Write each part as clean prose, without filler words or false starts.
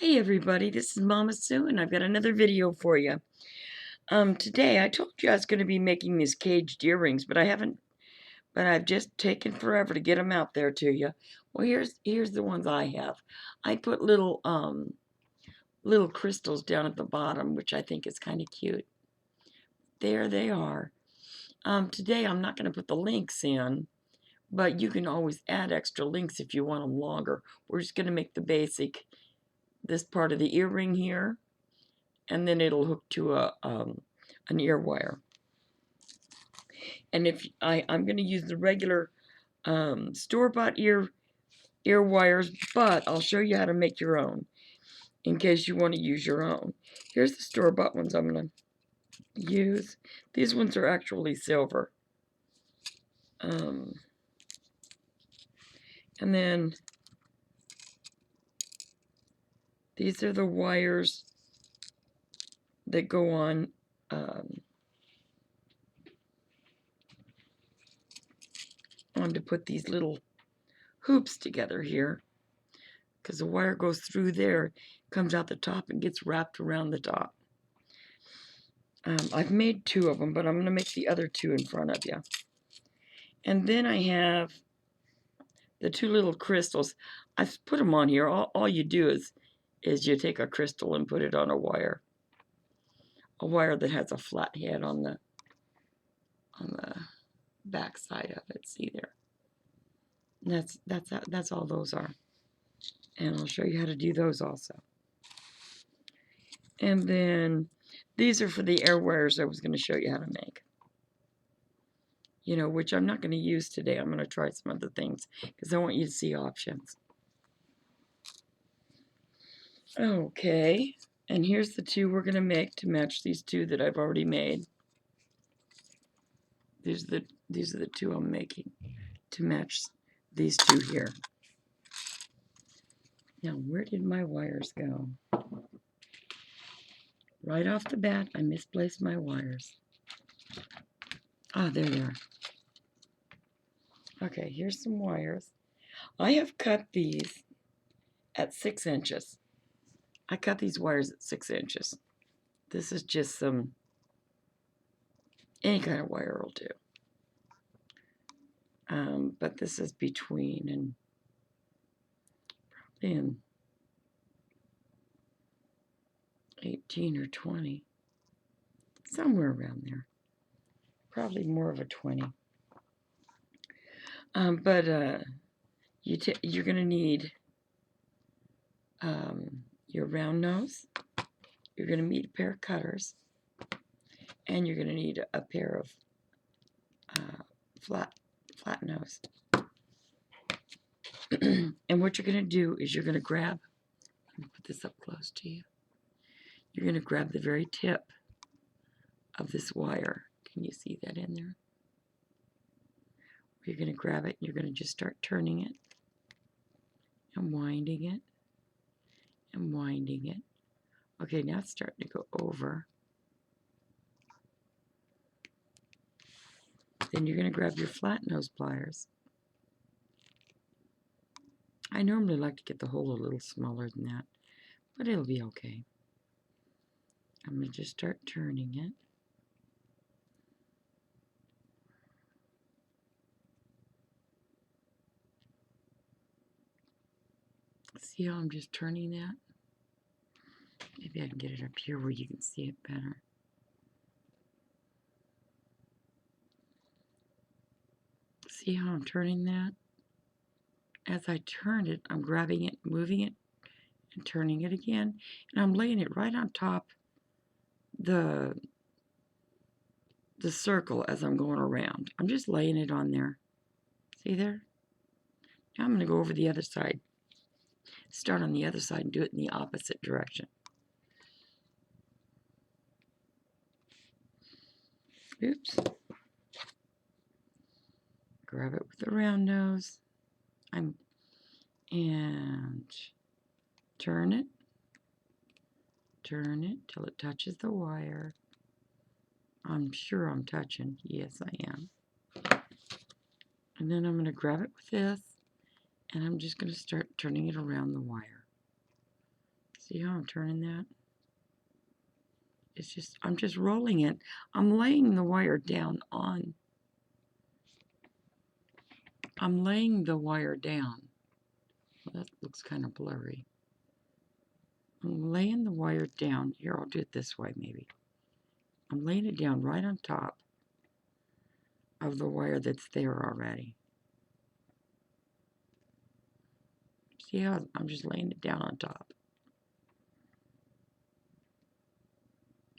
Hey everybody, this is Mama Sue and I've got another video for you. Today I told you I was going to be making these caged earrings, but I've just taken forever to get them out there to you. Well, here's the ones I have. I put little crystals down at the bottom, which I think is kind of cute. There they are. Today I'm not going to put the links in, but you can always add extra links if you want them longer. We're just going to make the basic, this part of the earring here, and then it'll hook to an ear wire. And if I'm going to use the regular store-bought ear wires, but I'll show you how to make your own in case you want to use your own. Here's the store-bought ones I'm going to use. These ones are actually silver. And then these are the wires that go on to put these little hoops together here, because the wire goes through there, comes out the top and gets wrapped around the top. I've made two of them, but I'm going to make the other two in front of you. And then I have the two little crystals. I've put them on here. All you do is you take a crystal and put it on a wire that has a flat head on the back side of it. See there? And that's all those are. And I'll show you how to do those also. And then these are for the air wires I was going to show you how to make. You know, which I'm not going to use today. I'm going to try some other things because I want you to see options. Okay, and here's the two we're going to make to match these two that I've already made. These are the two I'm making to match these two here. Now, where did my wires go? Right off the bat, I misplaced my wires. Ah, there they are. Okay, here's some wires. I have cut these at 6 inches. I cut these wires at 6 inches. This is just any kind of wire will do. But this is between probably 18 or 20. Somewhere around there. Probably more of a 20. You're going to need your round nose. You're going to need a pair of cutters. And you're going to need a pair of flat nose. And what you're going to do is you're going to grab, let me put this up close to you. You're going to grab the very tip of this wire. Can you see that in there? You're going to grab it and you're going to just start turning it and winding it and winding it. Okay, now it's starting to go over. Then you're going to grab your flat nose pliers. I normally like to get the hole a little smaller than that, but it'll be okay. I'm going to just start turning it. See how I'm just turning that? Maybe I can get it up here where you can see it better. See how I'm turning that? As I turn it, I'm grabbing it, moving it, and turning it again. And I'm laying it right on top the circle as I'm going around. I'm just laying it on there. See there? Now I'm going to go over the other side. Start on the other side and do it in the opposite direction. Oops. Grab it with the round nose. And turn it till it touches the wire. I'm sure I'm touching. Yes, I am. And then I'm going to grab it with this, and I'm just going to start turning it around the wire. See how I'm turning that? I'm just rolling it. I'm laying the wire down on. I'm laying the wire down. Well, that looks kind of blurry. I'm laying the wire down. Here, I'll do it this way maybe. I'm laying it down right on top of the wire that's there already. See how I'm just laying it down on top.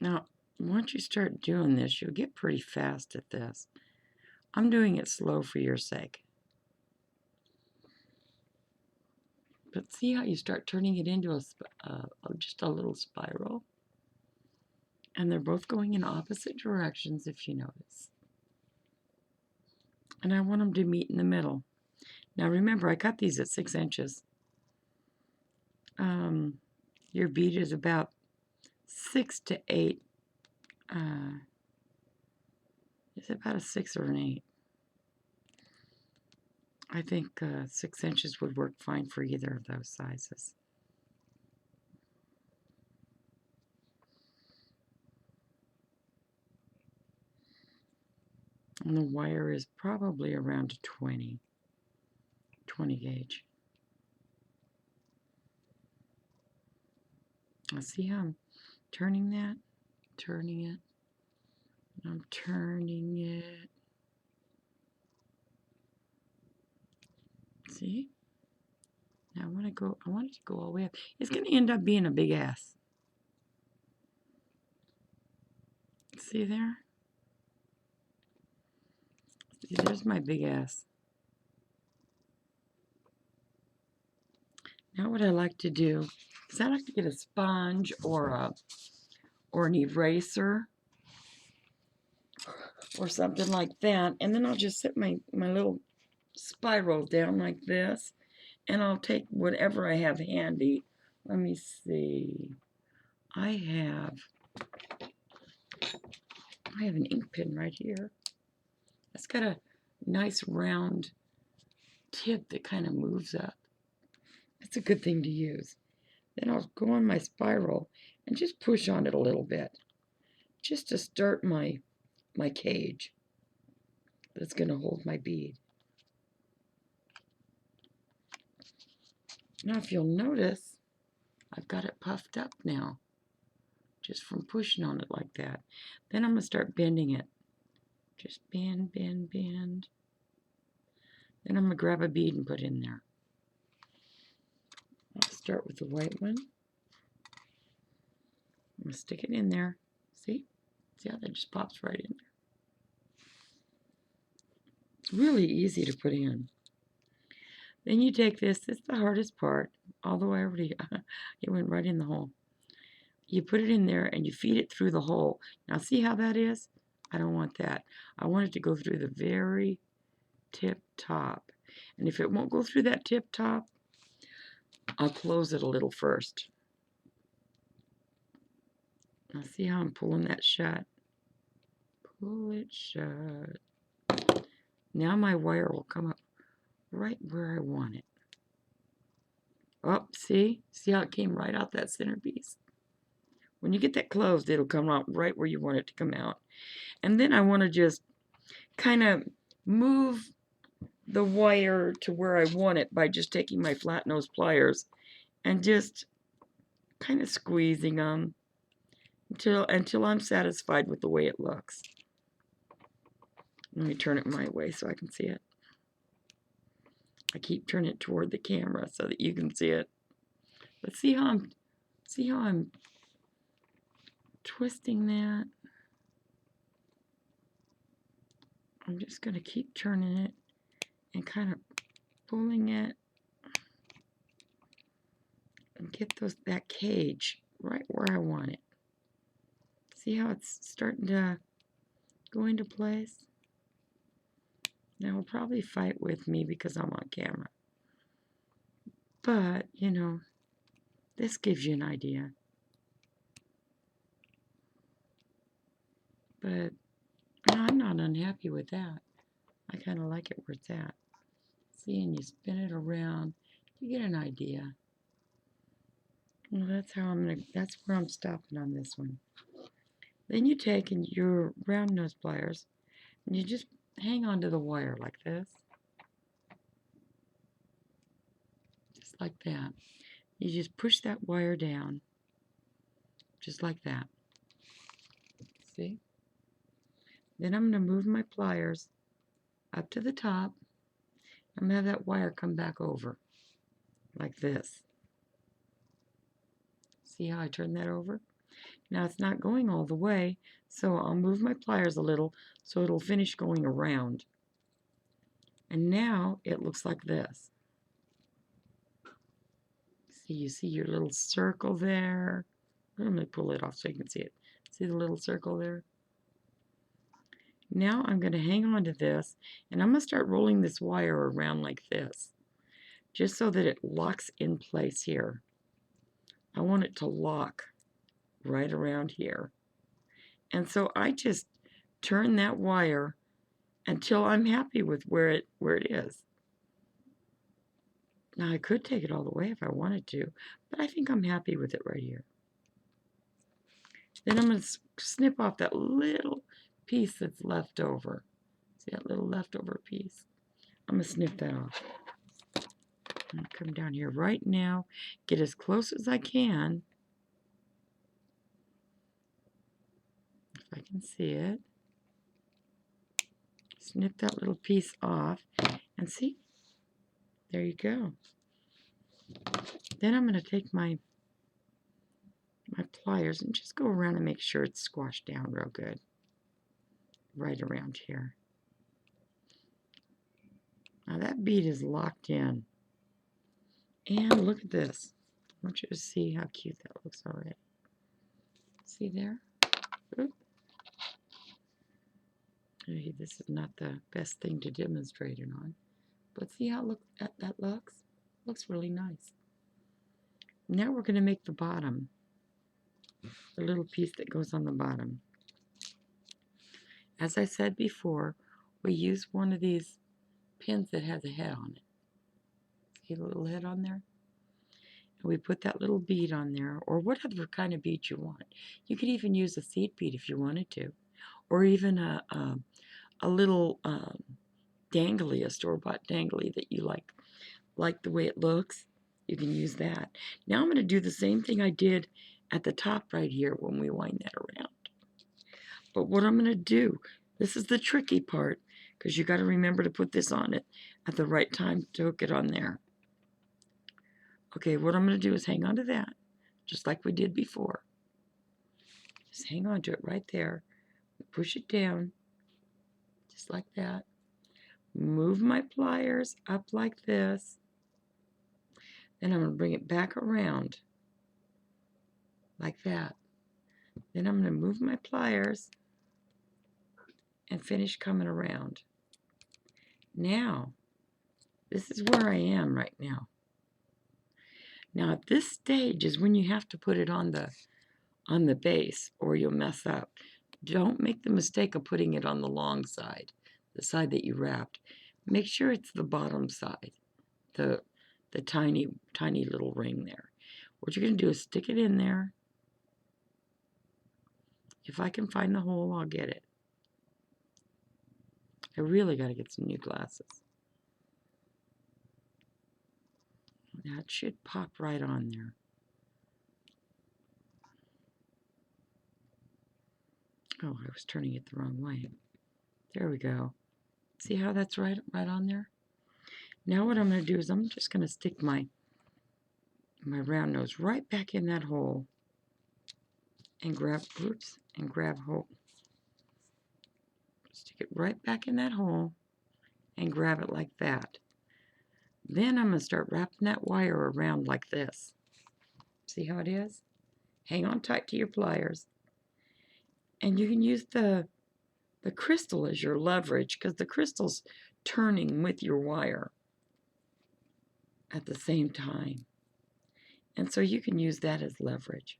Now, once you start doing this, you'll get pretty fast at this. I'm doing it slow for your sake. But see how you start turning it into just a little spiral? And they're both going in opposite directions, if you notice. And I want them to meet in the middle. Now remember, I cut these at 6 inches. Your bead is about 6 to 8. Is it about a 6 or an 8? I think 6 inches would work fine for either of those sizes. And the wire is probably around a 20 gauge. Now see how I'm turning that? Turning it. I'm turning it. See? Now I want it to go all the way up. It's going to end up being a big ass. See there? See, there's my big ass. Now what I like to do is I like to get a sponge or an eraser or something like that, and then I'll just set my little spiral down like this, and I'll take whatever I have handy. Let me see. I have an ink pen right here. It's got a nice round tip that kind of moves up. It's a good thing to use. Then I'll go on my spiral and just push on it a little bit, just to start my cage that's going to hold my bead. Now if you'll notice, I've got it puffed up now, just from pushing on it like that. Then I'm going to start bending it. Just bend, bend, bend. Then I'm going to grab a bead and put in there. I'll start with the white one. I'm going to stick it in there. See? See how that just pops right in there? It's really easy to put in. Then you take this is the hardest part, all the way over to you. It went right in the hole. You put it in there and you feed it through the hole. Now see how that is? I don't want that. I want it to go through the very tip top. And if it won't go through that tip top, I'll close it a little first. Now see how I'm pulling that shut? Pull it shut. Now my wire will come up right where I want it. Oh, see? See how it came right out that centerpiece? When you get that closed, it'll come out right where you want it to come out. And then I want to just kind of move the wire to where I want it by just taking my flat nose pliers and just kind of squeezing them until I'm satisfied with the way it looks. Let me turn it my way so I can see it. I keep turning it toward the camera so that you can see it. But see how I'm twisting that? I'm just going to keep turning it and kind of pulling it and get that cage right where I want it. See how it's starting to go into place? Now it'll probably fight with me because I'm on camera. But, you know, this gives you an idea. But I'm not unhappy with that. I kind of like it where it's at. See, and you spin it around, you get an idea. Well, that's where I'm stopping on this one. Then you take your round nose pliers and you just hang onto the wire like this. Just like that. You just push that wire down. Just like that. See? Then I'm going to move my pliers up to the top. I'm going to have that wire come back over. Like this. See how I turn that over? Now it's not going all the way, so I'll move my pliers a little so it'll finish going around. And now it looks like this. See, you see your little circle there. Let me pull it off so you can see it. See the little circle there? Now I'm going to hang on to this, and I'm going to start rolling this wire around like this, just so that it locks in place here. I want it to lock right around here. And so I just turn that wire until I'm happy with where it is. Now I could take it all the way if I wanted to, but I think I'm happy with it right here. Then I'm going to snip off that little piece that's left over. See that little leftover piece? I'm going to snip that off. I'm going to come down here right now, get as close as I can, if I can see it. Snip that little piece off, and see, there you go. Then I'm going to take my pliers and just go around and make sure it's squashed down real good. Right around here. Now that bead is locked in. And look at this. I want you to see how cute that looks already. See there? Oop. Maybe this is not the best thing to demonstrate it on. But see how that looks? Looks really nice. Now we're going to make the bottom. The little piece that goes on the bottom. As I said before, we use one of these pins that has a head on it. See the little head on there? And we put that little bead on there, or whatever kind of bead you want. You could even use a seed bead if you wanted to, or even a little dangly, a store-bought dangly that you like the way it looks. You can use that. Now I'm going to do the same thing I did at the top right here when we wind that around. But what I'm going to do, this is the tricky part, because you got to remember to put this on it at the right time to hook it on there. Okay, what I'm going to do is hang on to that, just like we did before. Just hang on to it right there. Push it down, just like that. Move my pliers up like this. Then I'm going to bring it back around, like that. Then I'm going to move my pliers and finish coming around. Now, this is where I am right now. Now at this stage is when you have to put it on the base or you'll mess up. Don't make the mistake of putting it on the long side, the side that you wrapped. Make sure it's the bottom side, the tiny little ring there. What you're going to do is stick it in there. If I can find the hole, I'll get it. I really got to get some new glasses. That should pop right on there. Oh, I was turning it the wrong way. There we go. See how that's right on there? Now what I'm going to do is I'm just going to stick my round nose right back in that hole and grab hold. Stick it right back in that hole and grab it like that. Then I'm going to start wrapping that wire around like this. See how it is? Hang on tight to your pliers. And you can use the crystal as your leverage, because the crystal's turning with your wire at the same time. And so you can use that as leverage.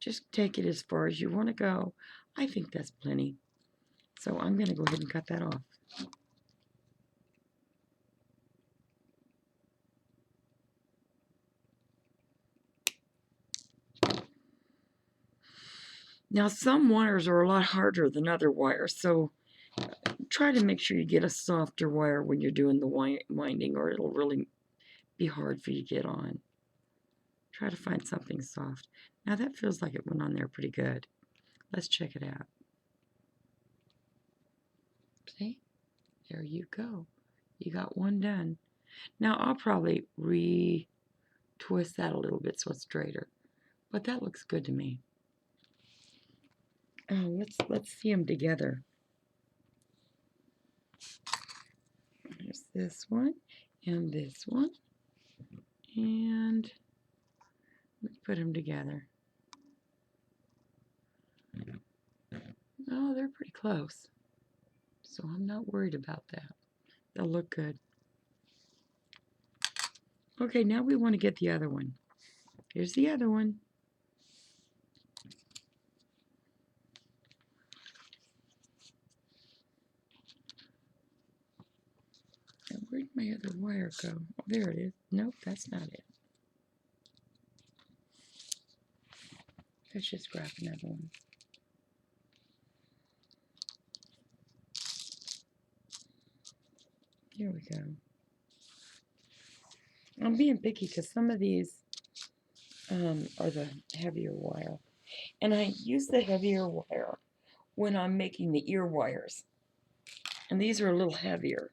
Just take it as far as you want to go. I think that's plenty. So I'm going to go ahead and cut that off. Now, some wires are a lot harder than other wires, so try to make sure you get a softer wire when you're doing the winding, or it'll really be hard for you to get on. Try to find something soft. Now that feels like it went on there pretty good. Let's check it out. See? There you go. You got one done. Now I'll probably twist that a little bit so it's straighter. But that looks good to me. Let's see them together. There's this one and this one. And let's put them together. Oh, they're pretty close. So I'm not worried about that. They'll look good. Okay, now we want to get the other one. Here's the other one. And where'd my other wire go? Oh, there it is. Nope, that's not it. Let's just grab another one. Here we go. I'm being picky because some of these are the heavier wire. And I use the heavier wire when I'm making the ear wires. And these are a little heavier.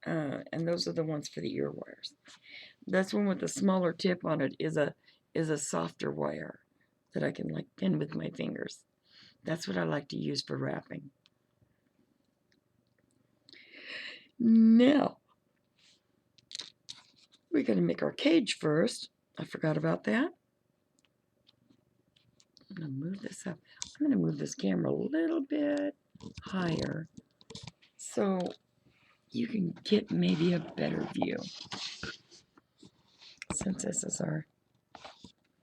And those are the ones for the ear wires. This one with the smaller tip on it is a softer wire that I can like pin with my fingers. That's what I like to use for wrapping. Now, we're going to make our cage first. I forgot about that. I'm going to move this up. I'm going to move this camera a little bit higher so you can get maybe a better view. Since this is our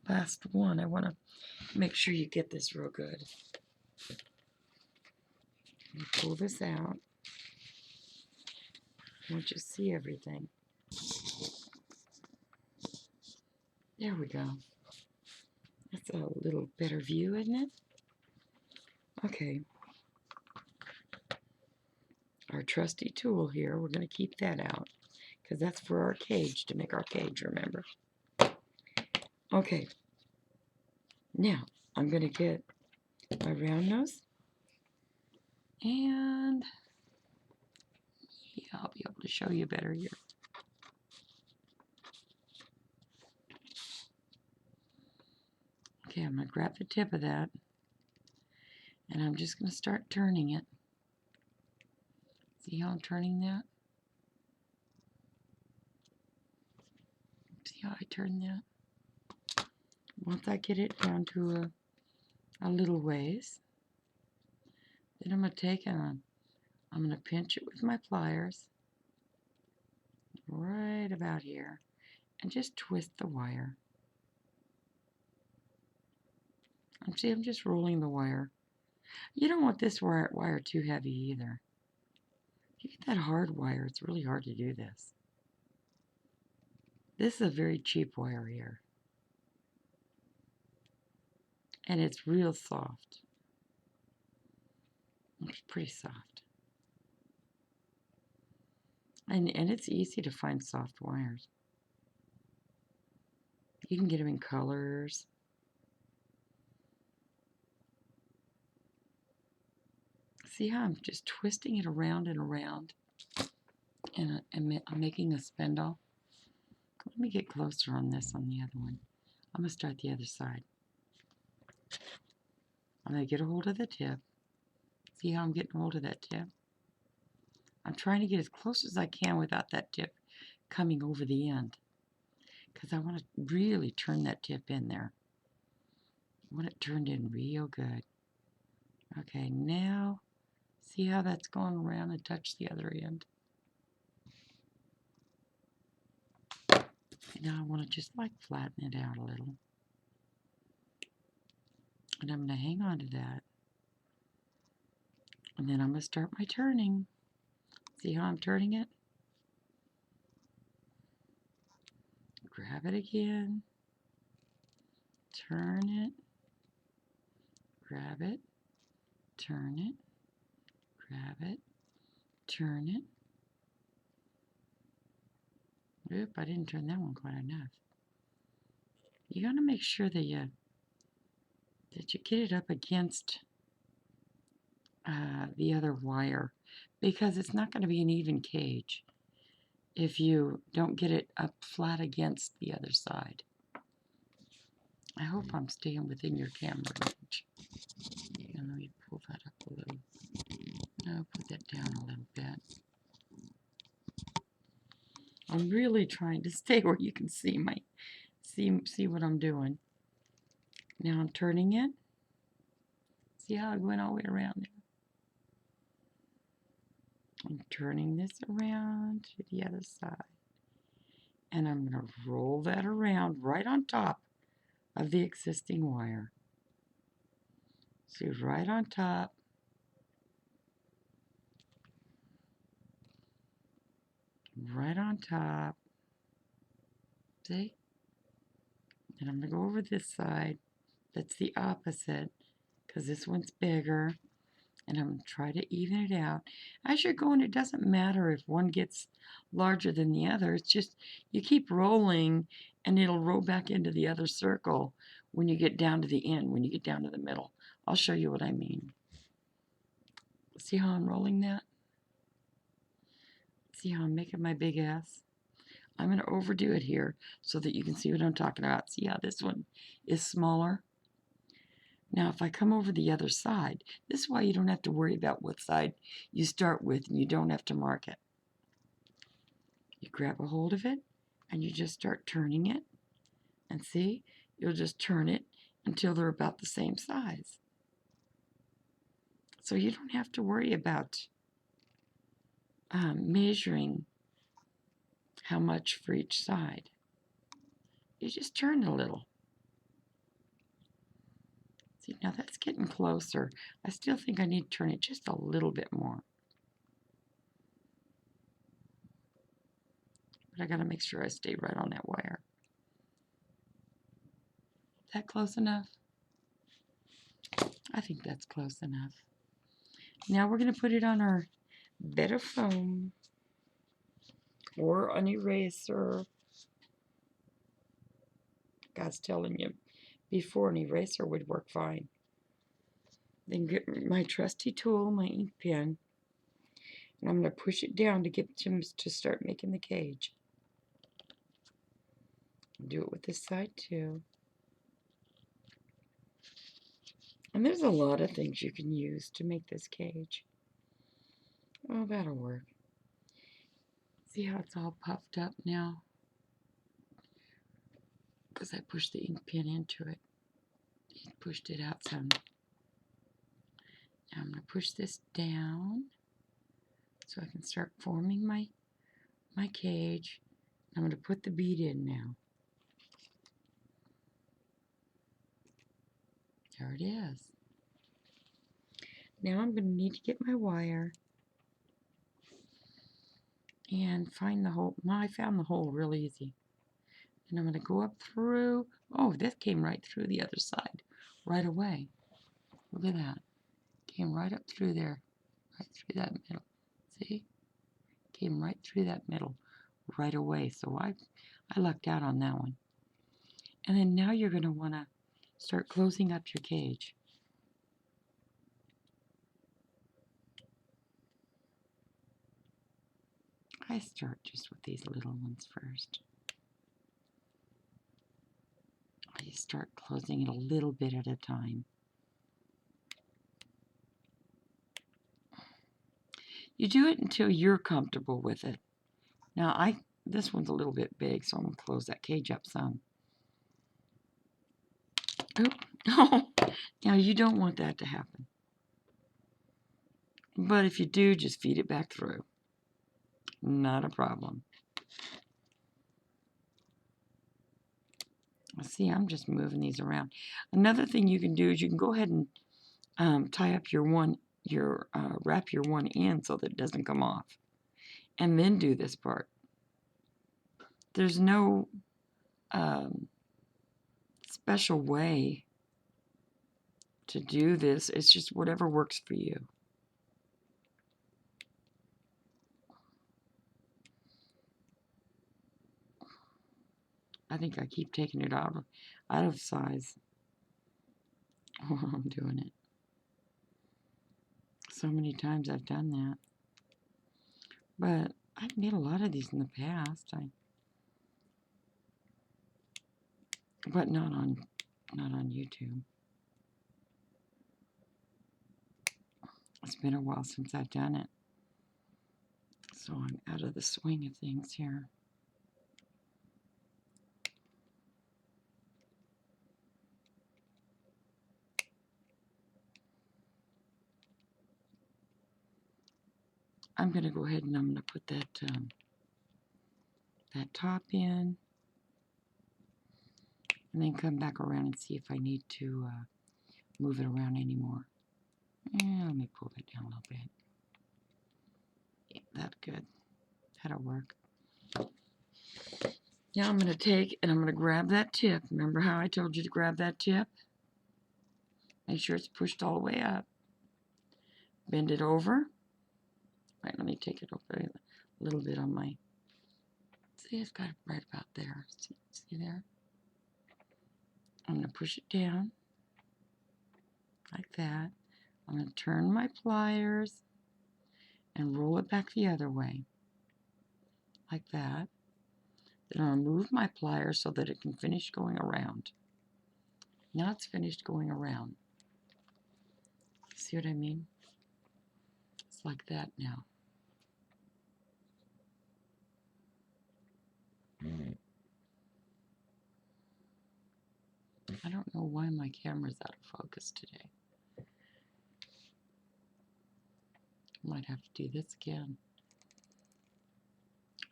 last one, I want to make sure you get this real good. Pull this out. I want you to see everything. There we go. That's a little better view, isn't it? Okay. Our trusty tool here, we're going to keep that out because that's for our cage, to make our cage, remember. Okay. Now, I'm going to get my round nose. And yeah, I'll be able to show you better here. Okay, I'm going to grab the tip of that. And I'm just going to start turning it. See how I'm turning that? See how I turn that? Once I get it down to a little ways, then I'm going to take it on. I'm going to pinch it with my pliers right about here and just twist the wire. And see, I'm just rolling the wire. You don't want this wire too heavy either. If you get that hard wire, it's really hard to do this. This is a very cheap wire here. And it's real soft. It's pretty soft. And it's easy to find soft wires. You can get them in colors. See how I'm just twisting it around and around, and I'm making a spindle. Let me get closer on this on the other one. I'm going to start the other side. I'm going to get a hold of the tip. See how I'm getting a hold of that tip? I'm trying to get as close as I can without that tip coming over the end, because I want to really turn that tip in there. I want it turned in real good. Okay, now see how that's going around and touch the other end? Now I want to just like flatten it out a little. And I'm going to hang on to that. And then I'm going to start my turning. See how I'm turning it? Grab it again. Turn it. grab it, turn it, grab it, turn it. Oop, I didn't turn that one quite enough. You got to make sure that you get it up against the other wire, because it's not going to be an even cage if you don't get it up flat against the other side. I hope I'm staying within your camera range. And let me pull that up a little. No, put that down a little bit. I'm really trying to stay where you can see see what I'm doing. Now I'm turning it. See how it went all the way around there? I'm turning this around to the other side. And I'm going to roll that around right on top of the existing wire. See, right on top. Right on top. See? And I'm going to go over this side. That's the opposite, because this one's bigger. And I'm going to try to even it out. As you're going, it doesn't matter if one gets larger than the other. It's just you keep rolling, and it'll roll back into the other circle when you get down to the end, when you get down to the middle. I'll show you what I mean. See how I'm rolling that? See how I'm making my big S? I'm going to overdo it here so that you can see what I'm talking about. See how this one is smaller? Now, if I come over the other side, this is why you don't have to worry about what side you start with, and you don't have to mark it. You grab a hold of it, and you just start turning it. And see, you'll just turn it until they're about the same size. So you don't have to worry about measuring how much for each side. You just turn a little. See, now that's getting closer. I still think I need to turn it just a little bit more. But I got to make sure I stay right on that wire. Is that close enough? I think that's close enough. Now we're going to put it on our bed of foam or an eraser. God's telling you before, an eraser would work fine. Then get my trusty tool, my ink pen, and I'm going to push it down to get Jim to start making the cage. Do it with this side too. And there's a lot of things you can use to make this cage. Oh, that'll work. See how it's all puffed up now? Because I pushed the ink pen into it. It pushed it out some. Now I'm going to push this down so I can start forming my cage. I'm going to put the bead in now. There it is. Now I'm going to need to get my wire and find the hole. Well, I found the hole real easy. And I'm going to go up through. Oh, this came right through the other side right away. Look at that. Came right up through there. Right through that middle. See? Came right through that middle right away. So I lucked out on that one. And then now you're going to want to start closing up your cage. I start just with these little ones first. I start closing it a little bit at a time. You do it until you're comfortable with it. Now, this one's a little bit big, so I'm going to close that cage up some. Oop. Oh, now you don't want that to happen. But if you do, just feed it back through. Not a problem. See, I'm just moving these around. Another thing you can do is you can go ahead and tie up wrap your one end so that it doesn't come off. And then do this part. There's no special way to do this. It's just whatever works for you. I think I keep taking it out of size while I'm doing it. So many times I've done that. But I've made a lot of these in the past. But not on YouTube. It's been a while since I've done it. So I'm out of the swing of things here. I'm going to go ahead and I'm going to put that top in, and then come back around and see if I need to move it around anymore. Let me pull that down a little bit. Yeah, that's good. That'll work. Now I'm going to take and I'm going to grab that tip. Remember how I told you to grab that tip? Make sure it's pushed all the way up. Bend it over. Right, let me take it over a little bit on my... See, I've got it right about there. See there? I'm going to push it down like that. I'm going to turn my pliers and roll it back the other way like that. Then I'll move my pliers so that it can finish going around. Now it's finished going around. See what I mean? It's like that now. I don't know why my camera's out of focus today. Might have to do this again.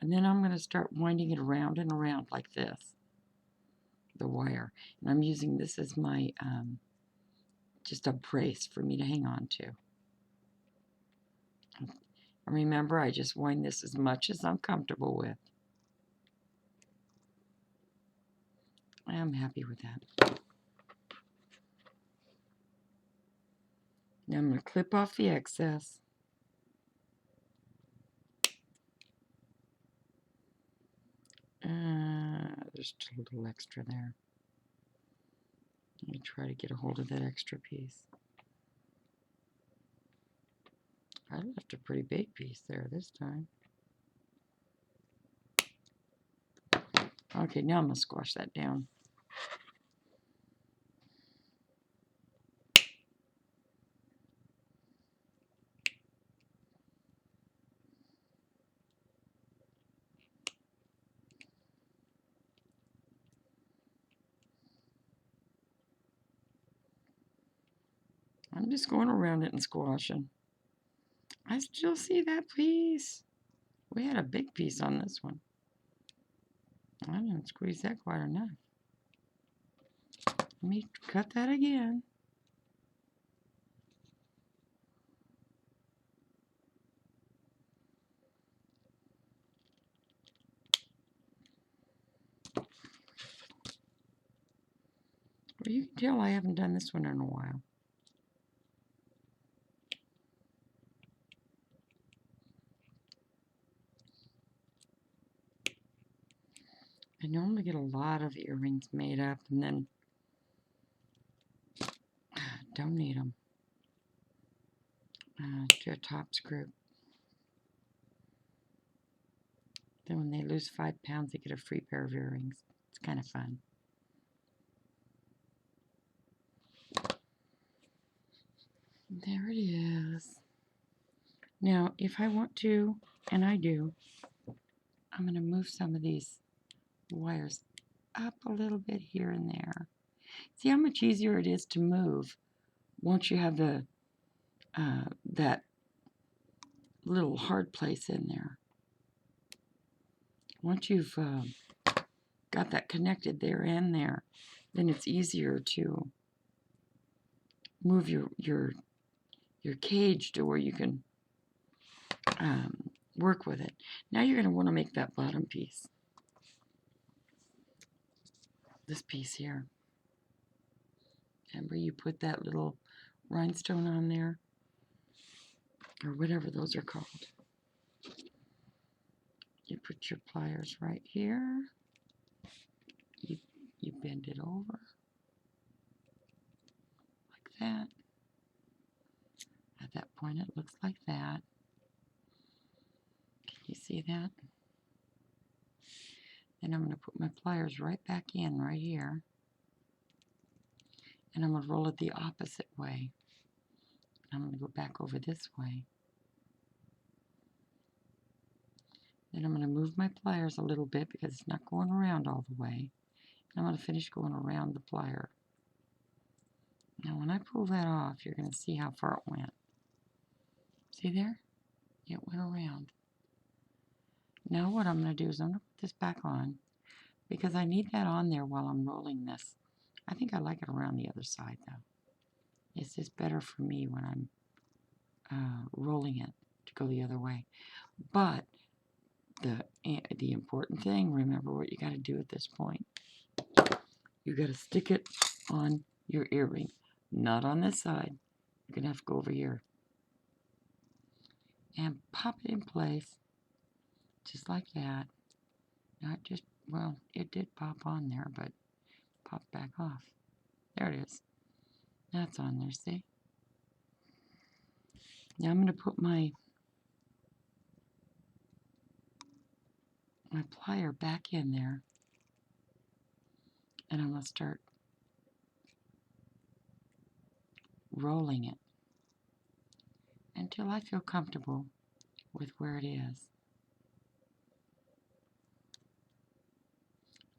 And then I'm going to start winding it around and around like this, the wire. And I'm using this as my, just a brace for me to hang on to. And remember, I just wind this as much as I'm comfortable with. I'm happy with that. Now I'm going to clip off the excess. There's just a little extra there. Let me try to get a hold of that extra piece. I left a pretty big piece there this time. Okay, now I'm going to squash that down. I'm just going around it and squashing. I still see that piece. We had a big piece on this one. I didn't squeeze that quite enough. Let me cut that again. Well, you can tell I haven't done this one in a while. I normally get a lot of earrings made up and then donate them to a tops group. Then when they lose 5 pounds, they get a free pair of earrings. It's kind of fun. There it is. Now, if I want to, and I do, I'm going to move some of these wires up a little bit here and there. See how much easier it is to move once you have the that little hard place in there. Once you've got that connected there and there, then it's easier to move your cage to where you can work with it. Now you're going to want to make that bottom piece. This piece here. Remember, you put that little rhinestone on there, or whatever those are called. You put your pliers right here. You bend it over like that. At that point, it looks like that. Can you see that? Then I'm going to put my pliers right back in right here. And I'm going to roll it the opposite way. I'm going to go back over this way. Then I'm going to move my pliers a little bit because it's not going around all the way. And I'm going to finish going around the plier. Now when I pull that off, you're going to see how far it went. See there? It went around. Now what I'm going to do is I'm going to put this back on because I need that on there while I'm rolling this. I think I like it around the other side though. It's just better for me when I'm rolling it to go the other way. But the important thing, remember what you got to do at this point. You got to stick it on your earring, not on this side. You're going to have to go over here and pop it in place just like that. Not just, well, it did pop on there, but pop back off. There it is. That's on there, see? Now I'm going to put my plier back in there, and I'm going to start rolling it until I feel comfortable with where it is.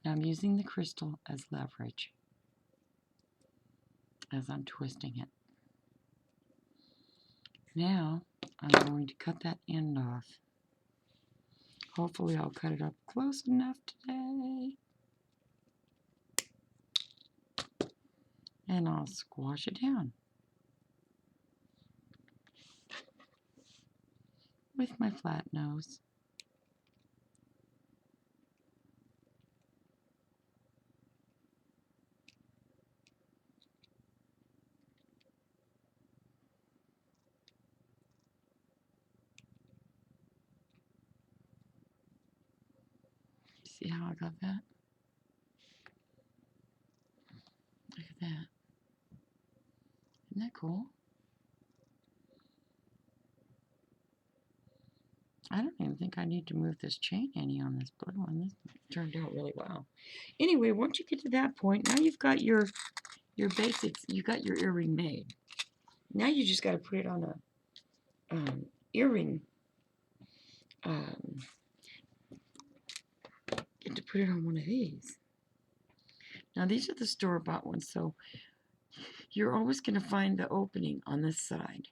Now I'm using the crystal as leverage as I'm twisting it. Now I'm going to cut that end off. Hopefully I'll cut it up close enough today. And I'll squash it down with my flat nose. See how I got that? Look at that. Isn't that cool? I don't even think I need to move this chain any on this blue one. This turned out really well. Anyway, once you get to that point, now you've got your basics. You got your earring made. Now you just got to put it on a earring. Get to put it on one of these. Now these are the store-bought ones, so you're always going to find the opening on this side.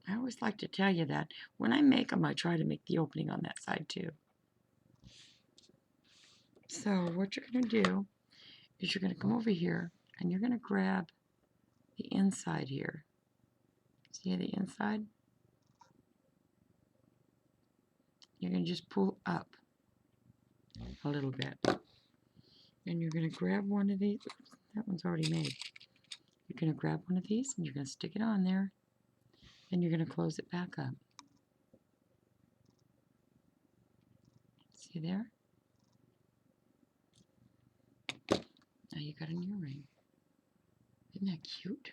I always like to tell you that. When I make them, I try to make the opening on that side too. So what you're going to do is you're going to come over here and you're going to grab the inside here. See the inside? You're going to just pull up a little bit. And you're going to grab one of these. Oops, that one's already made. You're going to grab one of these and you're going to stick it on there. And you're going to close it back up. See there? Now you got an earring. Isn't that cute?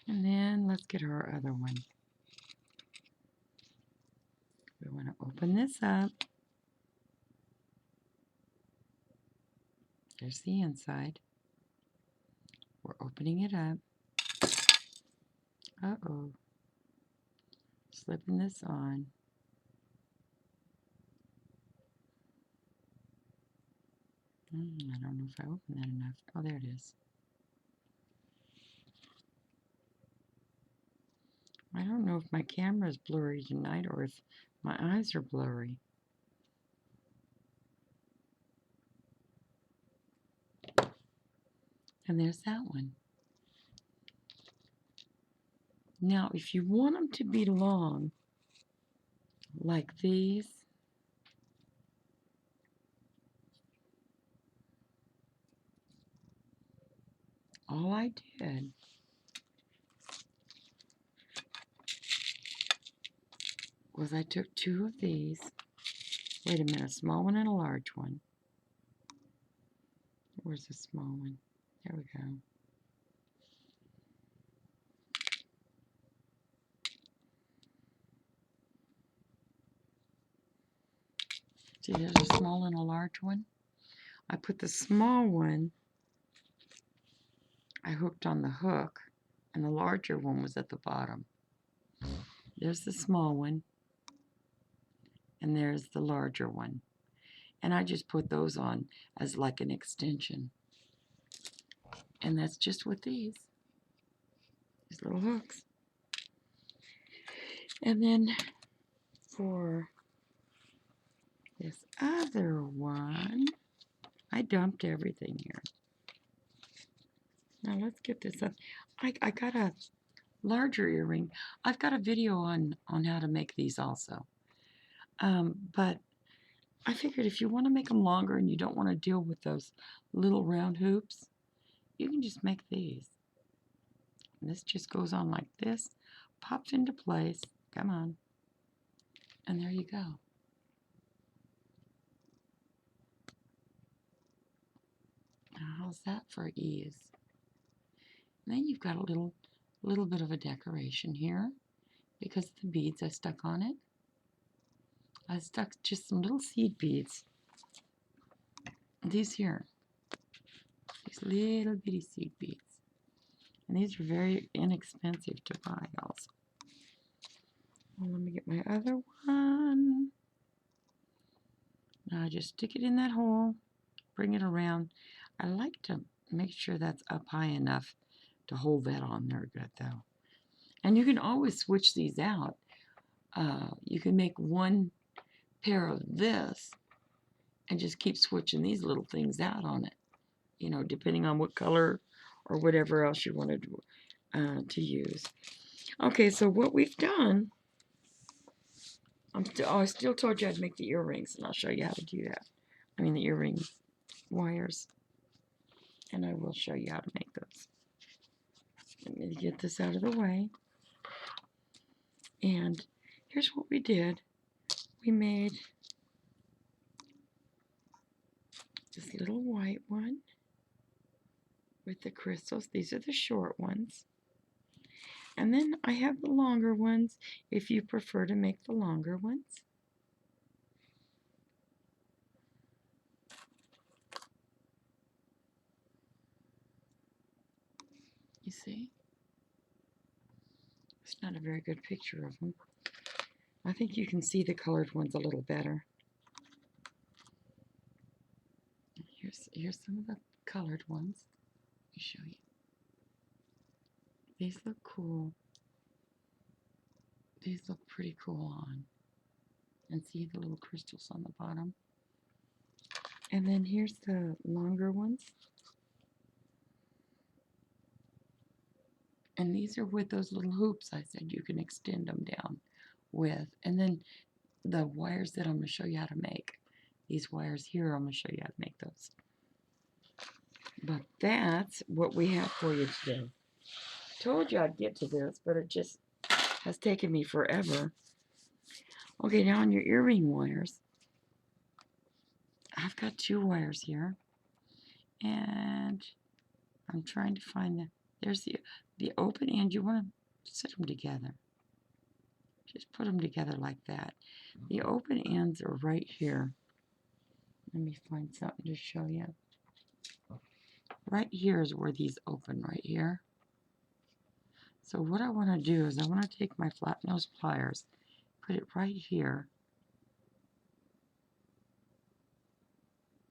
And then let's get our other one. We want to open this up. There's the inside. We're opening it up. Uh-oh. Slipping this on. I don't know if I opened that enough. Oh, there it is. I don't know if my camera is blurry tonight or if my eyes are blurry. And there's that one. Now, if you want them to be long, like these, all I did was I took two of these. Wait a minute, a small one and a large one. Where's the small one? There we go. See, there's a small and a large one. I put the small one, I hooked on the hook, and the larger one was at the bottom. There's the small one, and there's the larger one. And I just put those on as like an extension. And that's just with these little hooks. And then for this other one, I dumped everything here. Now let's get this up. I got a larger earring. I've got a video on how to make these also. But I figured if you want to make them longer and you don't want to deal with those little round hoops, you can just make these. And this just goes on like this, pops into place. Come on. And there you go. Now, how's that for ease? And then you've got a little bit of a decoration here because of the beads I stuck on it. I stuck just some little seed beads. These here. These little bitty seed beads. And these are very inexpensive to buy also. Well, let me get my other one. Now I just stick it in that hole, bring it around. I like to make sure that's up high enough to hold that on there good though. And you can always switch these out. You can make one pair of this and just keep switching these little things out on it, you know, depending on what color or whatever else you wanted to use. Okay, so what we've done, I still told you I'd make the earrings, and I'll show you how to do that. I mean the earring wires, and I will show you how to make those. Let me get this out of the way. And here's what we did. We made this little white one with the crystals. These are the short ones. And then I have the longer ones if you prefer to make the longer ones. You see? It's not a very good picture of them. I think you can see the colored ones a little better. Here's some of the colored ones. Let me show you. These look cool. These look pretty cool on. And see the little crystals on the bottom. And then here's the longer ones. And these are with those little hoops I said you can extend them down with. And then the wires that I'm going to show you how to make. These wires here, I'm going to show you how to make those. But that's what we have for you today. Told you I'd get to this, but it just has taken me forever. Okay, now on your earring wires, I've got two wires here. And I'm trying to find there's the open end. You want to set them together. Just put them together like that. The open ends are right here. Let me find something to show you. Right here is where these open, right here. So what I want to do is I want to take my flat nose pliers, put it right here.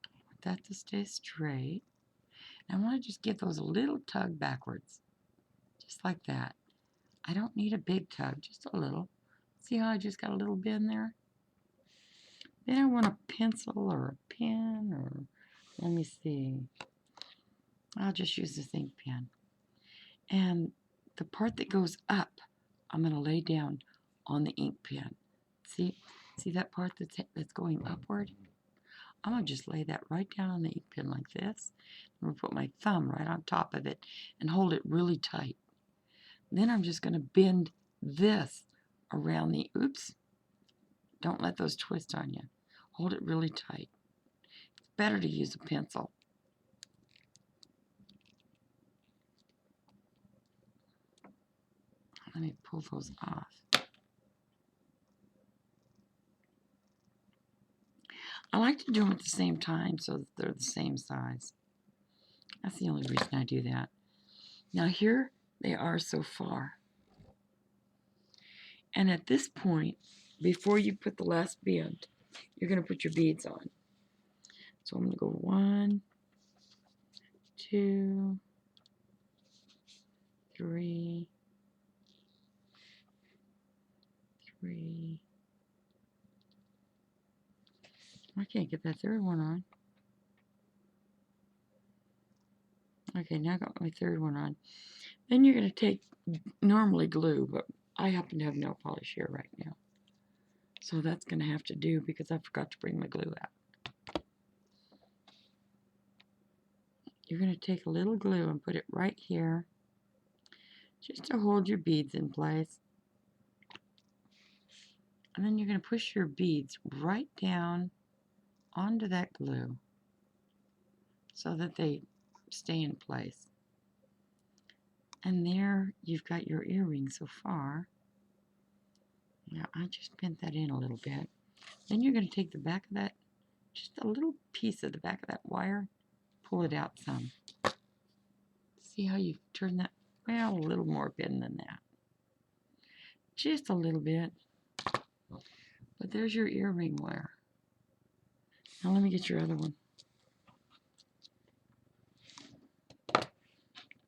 I want that to stay straight. And I want to just give those a little tug backwards. Just like that. I don't need a big tug, just a little. See how I just got a little bend there? Then I want a pencil or a pen, or let me see. I'll just use this ink pen. And the part that goes up, I'm going to lay down on the ink pen. See that part that's going upward? I'm going to just lay that right down on the ink pen like this. I'm going to put my thumb right on top of it and hold it really tight. Then I'm just going to bend this around the, oops, don't let those twist on you. Hold it really tight. It's better to use a pencil. Let me pull those off. I like to do them at the same time so that they're the same size. That's the only reason I do that. Now here they are so far. And at this point, before you put the last bend, you're going to put your beads on. So I'm going to go 1, 2, 3, 3. I can't get that third one on. Okay, now I got my third one on. Then you're going to take normally glue, but I happen to have nail polish here right now. So that's going to have to do because I forgot to bring my glue out. You're going to take a little glue and put it right here just to hold your beads in place. And then you're going to push your beads right down onto that glue so that they stay in place. And there you've got your earring so far. Now I just bent that in a little bit. Then you're going to take the back of that, just a little piece of the back of that wire, pull it out some. See how you turn that? Well, a little more bend than that. Just a little bit. But there's your earring wire. Now let me get your other one.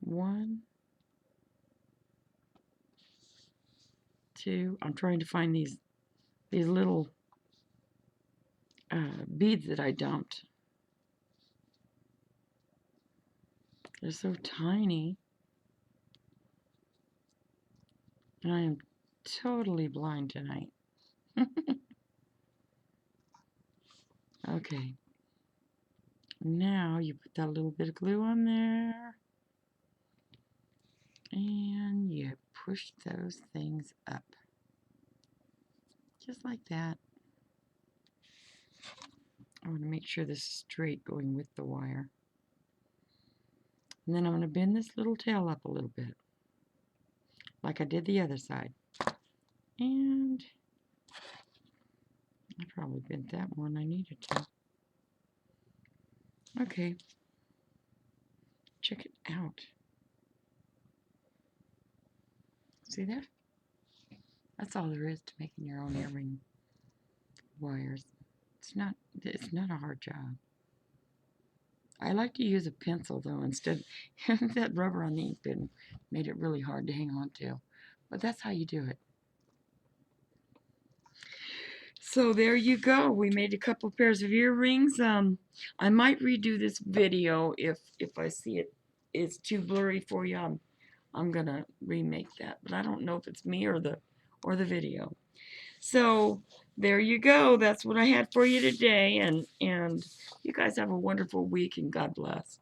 1, 2. I'm trying to find these little beads that I dumped. They're so tiny. And I am totally blind tonight. Okay. Now you put that little bit of glue on there. And you push those things up. Just like that. I want to make sure this is straight going with the wire. And then I'm going to bend this little tail up a little bit, like I did the other side. And I probably bent that one I needed to. Okay. Check it out. See that? That's all there is to making your own earring wires. It's not a hard job. I like to use a pencil though instead. That rubber on the ink pen made it really hard to hang on to. But that's how you do it. So there you go. We made a couple pairs of earrings. I might redo this video if I see it is too blurry for you. I'm gonna remake that, but I don't know if it's me or the video. So there you go. That's what I had for you today, and you guys have a wonderful week and God bless.